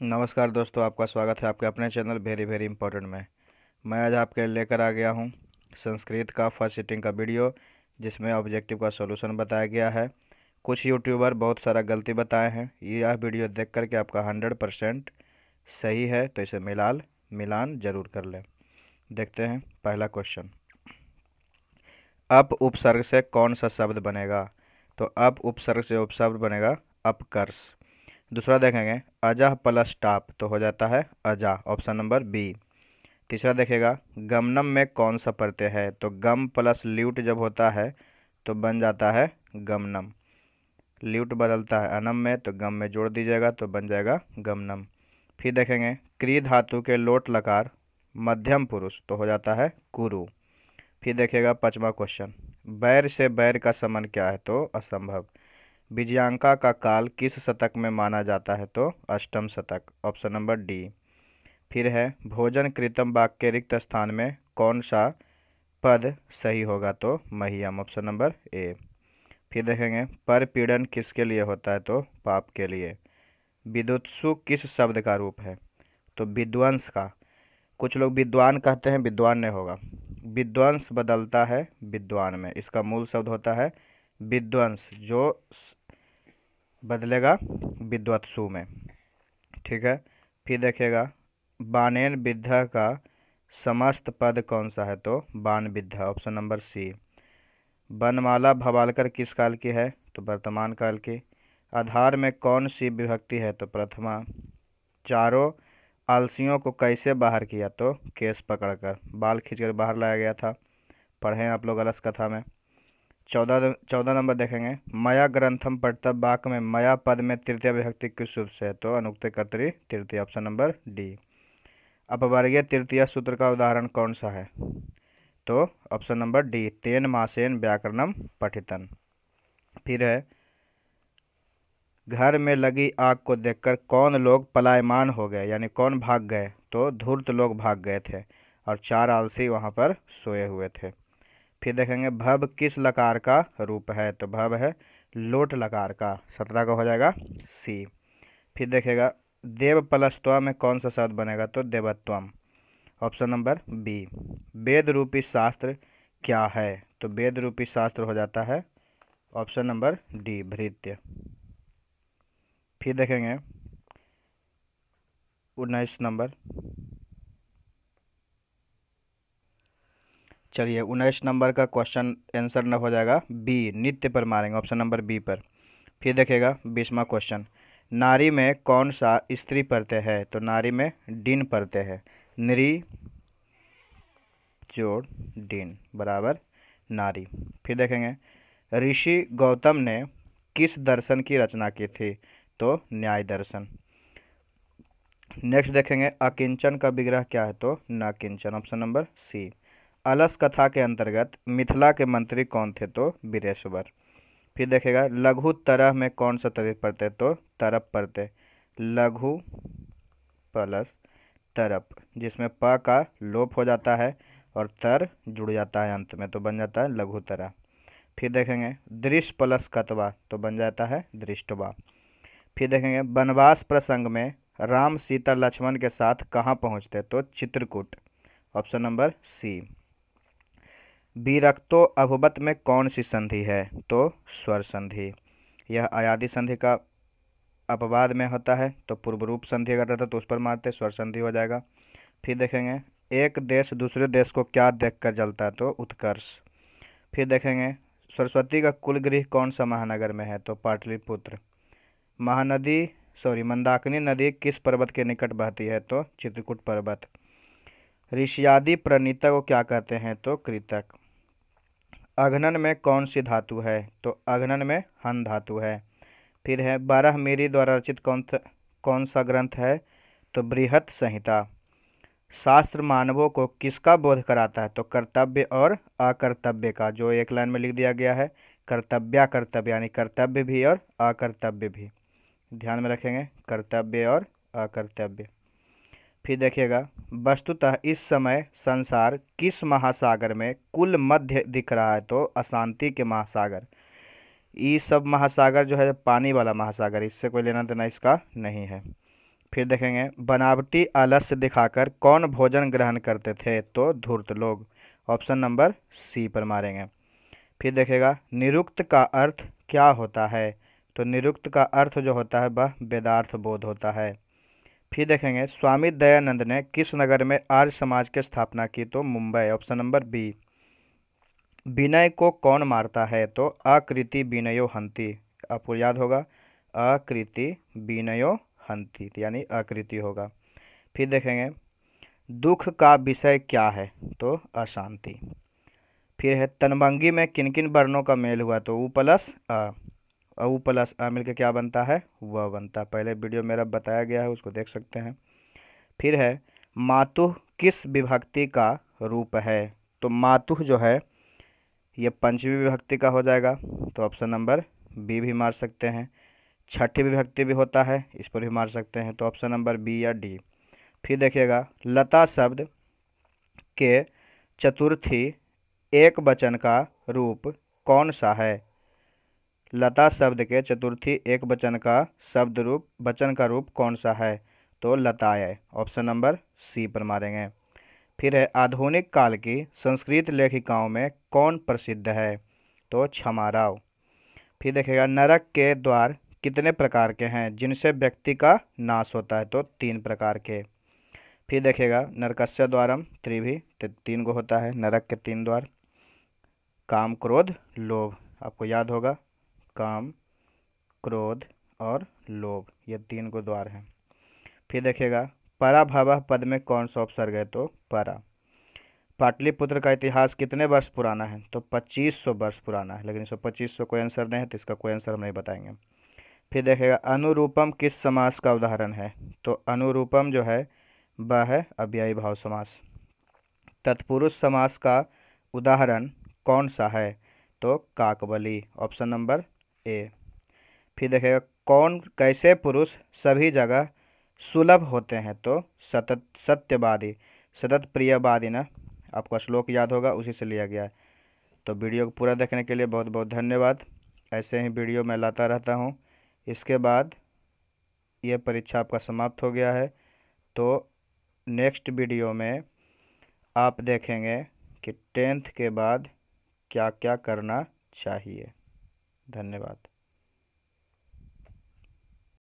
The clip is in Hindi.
नमस्कार दोस्तों, आपका स्वागत है आपके अपने चैनल वेरी वेरी इंपॉर्टेंट में। मैं आज आपके लिए लेकर आ गया हूँ संस्कृत का फर्स्ट सिटिंग का वीडियो, जिसमें ऑब्जेक्टिव का सॉल्यूशन बताया गया है। कुछ यूट्यूबर बहुत सारा गलती बताए हैं। यह वीडियो देख करके आपका 100% सही है, तो इसे मिलान जरूर कर लें। देखते हैं पहला क्वेश्चन। अप उपसर्ग से कौन सा शब्द बनेगा? तो अप उपसर्ग से उपशब्द बनेगा अपकर्ष। दूसरा देखेंगे, अजह प्लस टाप तो हो जाता है अजा, ऑप्शन नंबर बी। तीसरा देखेगा, गमनम में कौन सा प्रत्यय है? तो गम प्लस ल्यूट जब होता है तो बन जाता है गमनम। ल्यूट बदलता है अनम में, तो गम में जोड़ दीजिएगा तो बन जाएगा गमनम। फिर देखेंगे, क्री धातु के लोट लकार मध्यम पुरुष तो हो जाता है कुरु। फिर देखिएगा पांचवा क्वेश्चन, बैर से बैर का समन क्या है? तो असंभव। विजयांका का काल किस शतक में माना जाता है? तो अष्टम शतक, ऑप्शन नंबर डी। फिर है, भोजन कृतम वाक्य के रिक्त स्थान में कौन सा पद सही होगा? तो महियम, ऑप्शन नंबर ए। फिर देखेंगे, परपीड़न किसके लिए होता है? तो पाप के लिए। विदुत्सु किस शब्द का रूप है? तो विद्वंस का। कुछ लोग विद्वान कहते हैं, विद्वान नहीं होगा। विद्वंस बदलता है विद्वान में, इसका मूल शब्द होता है विद्वंस, जो बदलेगा विद्वत्सु में। ठीक है। फिर देखिएगा, बानेन विद्या का समस्त पद कौन सा है? तो बान विद्या, ऑप्शन नंबर सी। बनमाला भवालकर किस काल की है? तो वर्तमान काल की। आधार में कौन सी विभक्ति है? तो प्रथमा। चारों आलसियों को कैसे बाहर किया? तो केस पकड़कर, बाल खींचकर बाहर लाया गया था। पढ़ें आप लोग अलस कथा में। 14 नंबर देखेंगे, मया ग्रंथम पठितम वाक्य में मया पद में तृतीय विभक्ति किस सूत्र से है? तो अनुक्त कर्तरी तृतीय, ऑप्शन नंबर डी। अपवर्गीय तृतीय सूत्र का उदाहरण कौन सा है? तो ऑप्शन नंबर डी, तेन मासेन व्याकरणम पठितन। फिर है, घर में लगी आग को देखकर कौन लोग पलायमान हो गए, यानी कौन भाग गए? तो धूर्त लोग भाग गए थे और चार आलसी वहां पर सोए हुए थे। फिर देखेंगे, भव किस लकार का रूप है? तो भव है लोट लकार का, 17 का हो जाएगा सी। फिर देखेगा, देव प्लस त्वा में कौन सा शब्द बनेगा? तो देवत्वम, ऑप्शन नंबर बी। वेद रूपी शास्त्र क्या है? तो वेद रूपी शास्त्र हो जाता है ऑप्शन नंबर डी, भृत्य। फिर देखेंगे 19 नंबर, चलिए 19 नंबर का क्वेश्चन आंसर न हो जाएगा बी, नित्य पर मारेंगे, ऑप्शन नंबर बी पर। फिर देखेगा 20वां क्वेश्चन, नारी में कौन सा स्त्री प्रत्यय है? तो नारी में डिन प्रत्यय है। नरी जोड़ डिन बराबर नारी। फिर देखेंगे, ऋषि गौतम ने किस दर्शन की रचना की थी? तो न्याय दर्शन। नेक्स्ट देखेंगे, अकिंचन का विग्रह क्या है? तो न किंचन, ऑप्शन नंबर सी। अलस कथा के अंतर्गत मिथिला के मंत्री कौन थे? तो वीरेश्वर। फिर देखेगा, लघु तरह में कौन सा तद्धित प्रत्यय? तो तरप प्रत्यय। लघु प्लस तरप, जिसमें प का लोप हो जाता है और तर जुड़ जाता है अंत में, तो बन जाता है लघु तरह। फिर देखेंगे, दृश्य प्लस कतवा तो बन जाता है दृष्टवा। फिर देखेंगे, वनवास प्रसंग में राम सीता लक्ष्मण के साथ कहाँ पहुँचते? तो चित्रकूट, ऑप्शन नंबर सी। विरक्तो अभुवत में कौन सी संधि है? तो स्वर संधि। यह अयादि संधि का अपवाद में होता है, तो पूर्व रूप संधि अगर रहता तो उस पर मारते, स्वर संधि हो जाएगा। फिर देखेंगे, एक देश दूसरे देश को क्या देखकर जलता है? तो उत्कर्ष। फिर देखेंगे, सरस्वती का कुल गृह कौन सा महानगर में है? तो पाटलिपुत्र। महानदी मंदाकिनी नदी किस पर्वत के निकट बहती है? तो चित्रकूट पर्वत। ऋषियादि प्रणीता को क्या कहते हैं? तो कृतक। अघनन में कौन सी धातु है? तो अघनन में हन धातु है। फिर है, बारहमेरी द्वारा रचित कौन सा ग्रंथ है? तो बृहत संहिता। शास्त्र मानवों को किसका बोध कराता है? तो कर्तव्य और अकर्तव्य का, जो एक लाइन में लिख दिया गया है, कर्तव्य कर्तव्य, यानी कर्तव्य भी और अकर्तव्य भी। ध्यान में रखेंगे, कर्तव्य और अकर्तव्य। फिर देखिएगा, वस्तुतः इस समय संसार किस महासागर में कुल मध्य दिख रहा है? तो अशांति के महासागर। ये सब महासागर जो है पानी वाला महासागर, इससे कोई लेना देना इसका नहीं है। फिर देखेंगे बनावटी आलस्य दिखाकर कौन भोजन ग्रहण करते थे, तो धूर्त लोग। ऑप्शन नंबर सी पर मारेंगे। फिर देखेगा निरुक्त का अर्थ क्या होता है, तो निरुक्त का अर्थ जो होता है वह वेदार्थ बोध होता है। फिर देखेंगे स्वामी दयानंद ने किस नगर में आर्य समाज की स्थापना की, तो Mumbai. Option number B. Vinay को कौन मारता है, तो आकृति विनयो हंति। आपको याद होगा आकृति विनयो हंति, यानी आकृति होगा। फिर देखेंगे दुख का विषय क्या है, तो अशांति। फिर है तनभंगी में किन किन वर्णों का मेल हुआ, तो उ प्लस अ। उ प्लस अ मिलकर क्या बनता है, व बनता है। पहले वीडियो मेरा बताया गया है, उसको देख सकते हैं। फिर है मातुः किस विभक्ति का रूप है, तो मातुः जो है ये पंचमी विभक्ति का हो जाएगा, तो ऑप्शन नंबर बी भी मार सकते हैं। छठी विभक्ति भी होता है, इस पर भी मार सकते हैं, तो ऑप्शन नंबर बी या डी। फिर देखिएगा लता शब्द के चतुर्थी एक वचन का रूप कौन सा है। लता शब्द के चतुर्थी एक वचन का वचन का रूप कौन सा है, तो लताय। ऑप्शन नंबर सी पर मारेंगे। फिर है आधुनिक काल की संस्कृत लेखिकाओं में कौन प्रसिद्ध है, तो क्षमाराव। फिर देखेगा नरक के द्वार कितने प्रकार के हैं जिनसे व्यक्ति का नाश होता है, तो 3 प्रकार के। फिर देखेगा नरकस्य द्वारम त्रिभी, तो 3 को होता है नरक के 3 द्वार। काम क्रोध लोभ, आपको याद होगा काम क्रोध और लोभ, ये 3 को द्वार हैं। फिर देखेगा पराभव पद में कौन सा उपसर्ग है, तो परा। पाटलिपुत्र का इतिहास कितने वर्ष पुराना है, तो 2500 वर्ष पुराना है, लेकिन इसमें 2500 कोई आंसर नहीं है, तो इसका कोई आंसर हम नहीं बताएंगे। फिर देखेगा अनुरूपम किस समास का उदाहरण है, तो अनुरूपम जो है वह है अव्ययी भाव समास। तत्पुरुष समास का उदाहरण कौन सा है, तो काकबली। Option number A. फिर देखेगा कौन कैसे पुरुष सभी जगह सुलभ होते हैं, तो सत्यवादी सतत प्रियवादी ना, आपका श्लोक याद होगा, उसी से लिया गया है। तो वीडियो को पूरा देखने के लिए बहुत बहुत धन्यवाद। ऐसे ही वीडियो मैं लाता रहता हूँ। इसके बाद ये परीक्षा आपका समाप्त हो गया है, तो नेक्स्ट वीडियो में आप देखेंगे कि 10th के बाद क्या क्या करना चाहिए। धन्यवाद।